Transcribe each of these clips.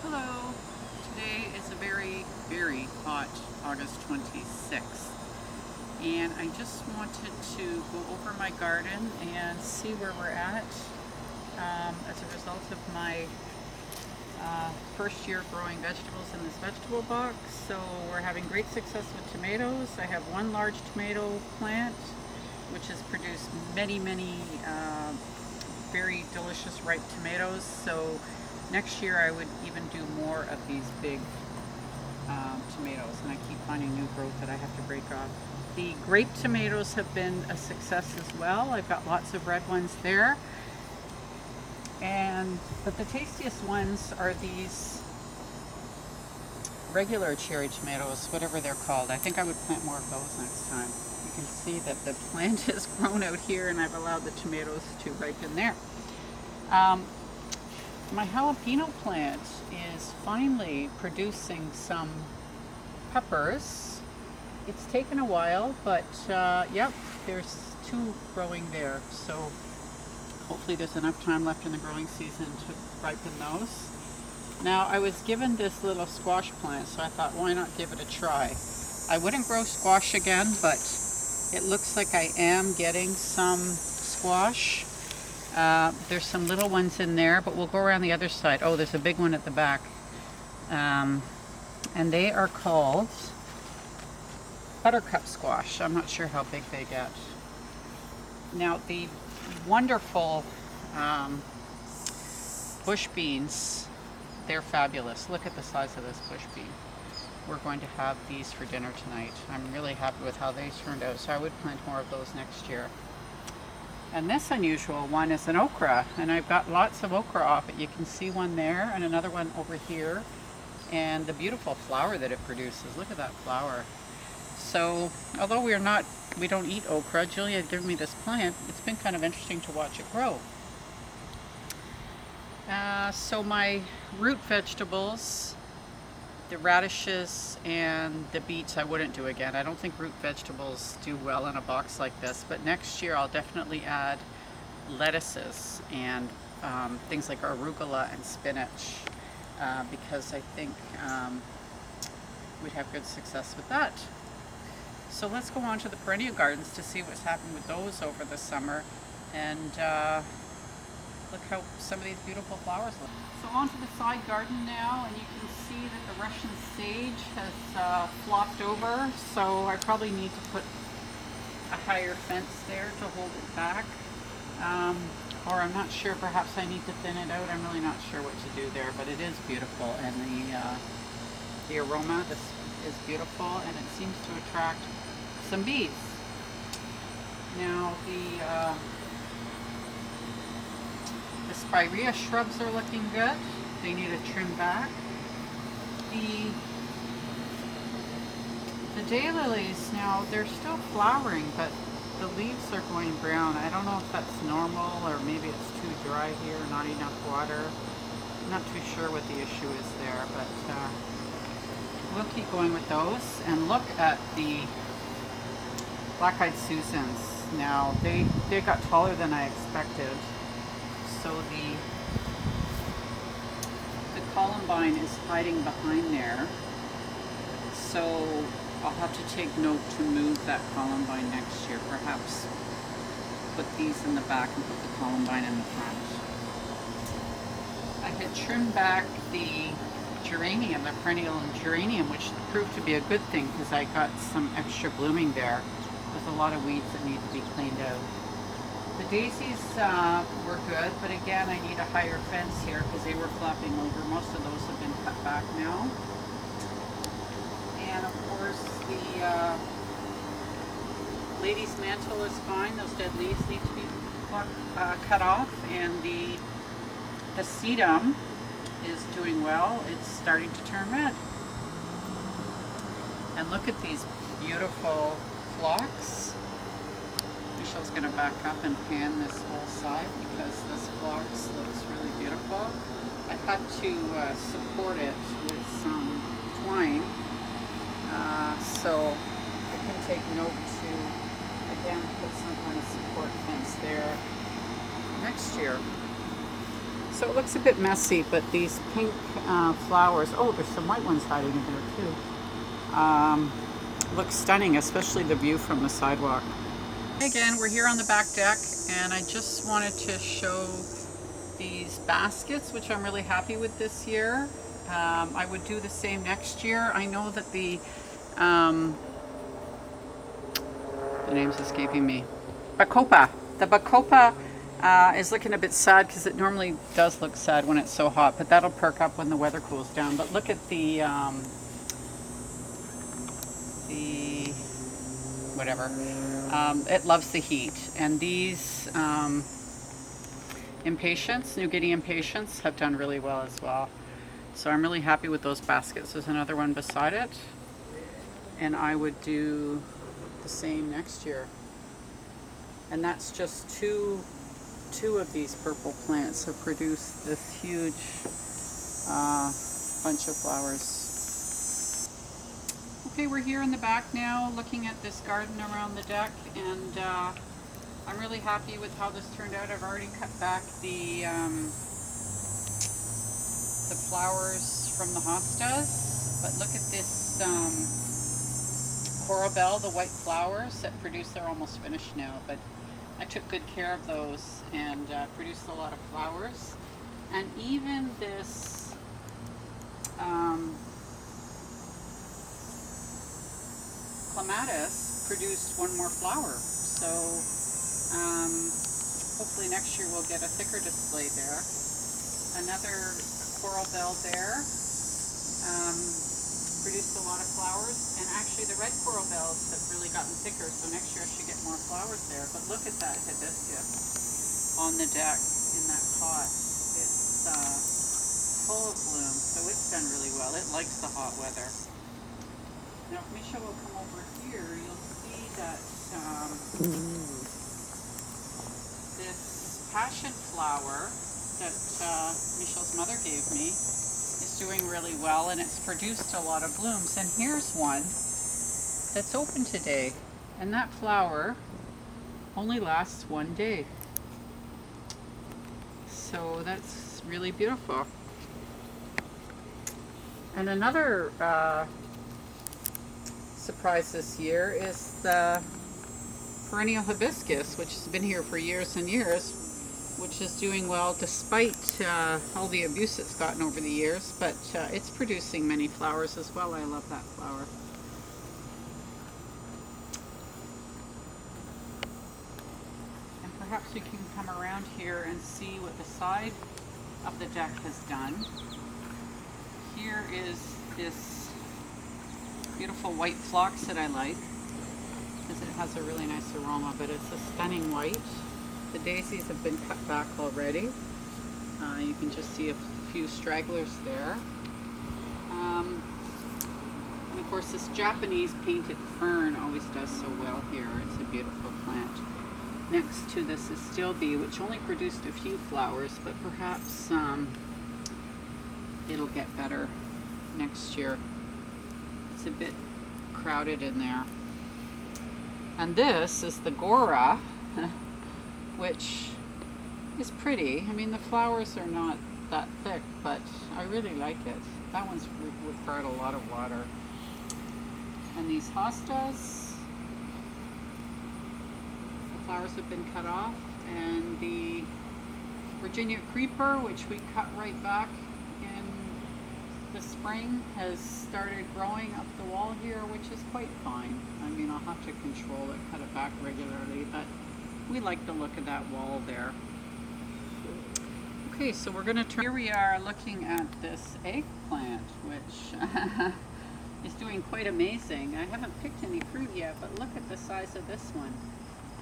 Hello. Today is a very, very hot August 26th, and I just wanted to go over my garden and see where we're at as a result of my first year growing vegetables in this vegetable box. So we're having great success with tomatoes. I have one large tomato plant which has produced many, many very delicious ripe tomatoes. So next year I would even do more of these big tomatoes, and I keep finding new growth that I have to break off. The grape tomatoes have been a success as well. I've got lots of red ones there. But the tastiest ones are these regular cherry tomatoes, whatever they're called. I think I would plant more of those next time. You can see that the plant has grown out here and I've allowed the tomatoes to ripen there. My jalapeno plant is finally producing some peppers. It's taken a while, but yep, there's two growing there. So hopefully there's enough time left in the growing season to ripen those. Now, I was given this little squash plant, so I thought, why not give it a try? I wouldn't grow squash again, but it looks like I am getting some squash. There's some little ones in there, but we'll go around the other side. Oh, there's a big one at the back. And they are called buttercup squash. I'm not sure how big they get. Now, the wonderful bush beans, they're fabulous. Look at the size of this bush bean. We're going to have these for dinner tonight. I'm really happy with how they turned out, so I would plant more of those next year. And this unusual one is an okra, and I've got lots of okra off it. You can see one there and another one over here, and the beautiful flower that it produces. Look at that flower. So although we don't eat okra, Julia had given me this plant. It's been kind of interesting to watch it grow. So my root vegetables, the radishes and the beets, I wouldn't do again. I don't think root vegetables do well in a box like this, but next year I'll definitely add lettuces and things like arugula and spinach because I think we'd have good success with that. So let's go on to the perennial gardens to see what's happened with those over the summer, and look how some of these beautiful flowers look. So on to the side garden now, and you can see that the Russian sage has flopped over, so I probably need to put a higher fence there to hold it back. Or I'm not sure, perhaps I need to thin it out. I'm really not sure what to do there, but it is beautiful, and the aroma this is beautiful, and it seems to attract some bees. Now the spirea shrubs are looking good. They need a trim back. The daylilies now, they're still flowering, but the leaves are going brown. I don't know if that's normal or maybe it's too dry here, not enough water. I'm not too sure what the issue is there, but we'll keep going with those. And look at the black-eyed Susans. Now, they got taller than I expected. So the columbine is hiding behind there. So I'll have to take note to move that columbine next year. Perhaps put these in the back and put the columbine in the front. I had trimmed back the geranium, the perennial geranium, which proved to be a good thing because I got some extra blooming there. There's a lot of weeds that need to be cleaned out. The daisies were good, but again, I need a higher fence here because they were flopping over. Most of those have been cut back now. And of course, the lady's mantle is fine. Those dead leaves need to be cut off. And the sedum is doing well. It's starting to turn red. And look at these beautiful phlox. Michelle's going to back up and pan this whole side because this phlox looks really beautiful. I had to support it with some twine, so I can take note to, again, put some kind of support fence there next year. So it looks a bit messy, but these pink flowers, oh, there's some white ones hiding in there too. Looks stunning, especially the view from the sidewalk. Again, we're here on the back deck, and I just wanted to show these baskets, which I'm really happy with this year. I would do the same next year. I know that the name's escaping me. Bacopa. The Bacopa is looking a bit sad because it normally does look sad when it's so hot, but that'll perk up when the weather cools down. But look at the whatever. It loves the heat, and these impatiens, New Guinea impatiens, have done really well as well. So I'm really happy with those baskets. There's another one beside it, and I would do the same next year. And that's just two of these purple plants have produced this huge bunch of flowers. Okay, we're here in the back now looking at this garden around the deck, and I'm really happy with how this turned out. I've already cut back the flowers from the hostas, but look at this coral bell, the white flowers that produce. They're almost finished now, but I took good care of those and produced a lot of flowers. And even this clematis produced one more flower. So hopefully next year we'll get a thicker display there. Another coral bell there produced a lot of flowers, and actually the red coral bells have really gotten thicker, so next year I should get more flowers there. But look at that hibiscus on the deck in that pot. It's full of bloom, so it's done really well. It likes the hot weather. Now if Misha will come over here, you'll see that this passion flower that Michelle's mother gave me is doing really well, and it's produced a lot of blooms. And here's one that's open today, and that flower only lasts one day. So that's really beautiful. And another surprise this year is the perennial hibiscus, which has been here for years and years, which is doing well despite all the abuse it's gotten over the years, but it's producing many flowers as well. I love that flower. And perhaps we can come around here and see what the side of the deck has done. Here is this beautiful white phlox that I like, because it has a really nice aroma, but it's a stunning white. The daisies have been cut back already. You can just see a few stragglers there. And of course this Japanese painted fern always does so well here. It's a beautiful plant. Next to this is Still Bee, which only produced a few flowers, but perhaps it'll get better next year. It's a bit crowded in there. And this is the Gora, which is pretty. I mean, the flowers are not that thick, but I really like it. That one's required a lot of water. And these hostas, the flowers have been cut off, and the Virginia creeper, which we cut right back in the spring, has started growing up the wall here, which is quite fine. I mean, I'll have to control it, cut it back regularly, but we like the look of that wall there. Okay, so we're going to turn. Here we are looking at this eggplant, which is doing quite amazing. I haven't picked any fruit yet, but look at the size of this one.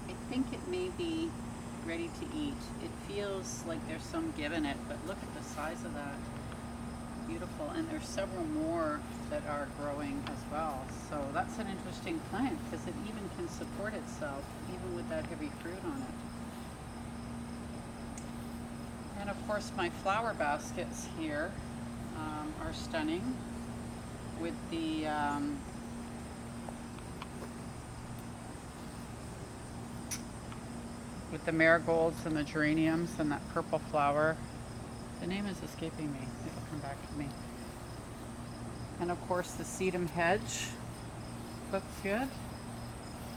I think it may be ready to eat. It feels like there's some give in it, but look at the size of that. Beautiful. And there's several more that are growing as well. So that's an interesting plant, because it even can support itself even with that heavy fruit on it. And of course my flower baskets here are stunning with the marigolds and the geraniums and that purple flower. The name is escaping me. It'll come back to me. And of course the sedum hedge looks good.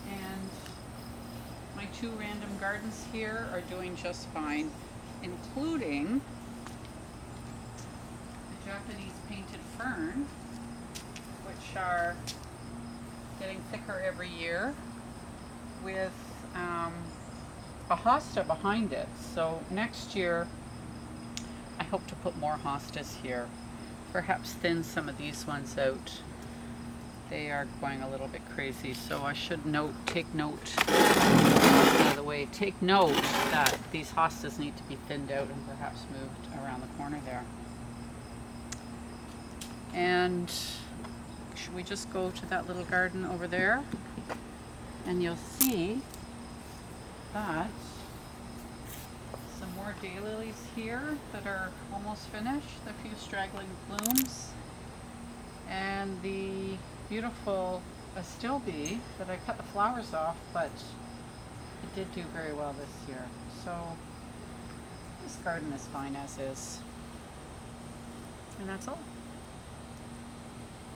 And my 2 random gardens here are doing just fine, including the Japanese painted fern, which are getting thicker every year with a hosta behind it. So next year I hope to put more hostas here. Perhaps thin some of these ones out. They are going a little bit crazy, so I should take note, by the way, take note that these hostas need to be thinned out and perhaps moved around the corner there. And should we just go to that little garden over there? And you'll see that some more daylilies here that are almost finished, a few straggling blooms, and the beautiful astilbe that I cut the flowers off, but it did do very well this year. So this garden is fine as is. And that's all.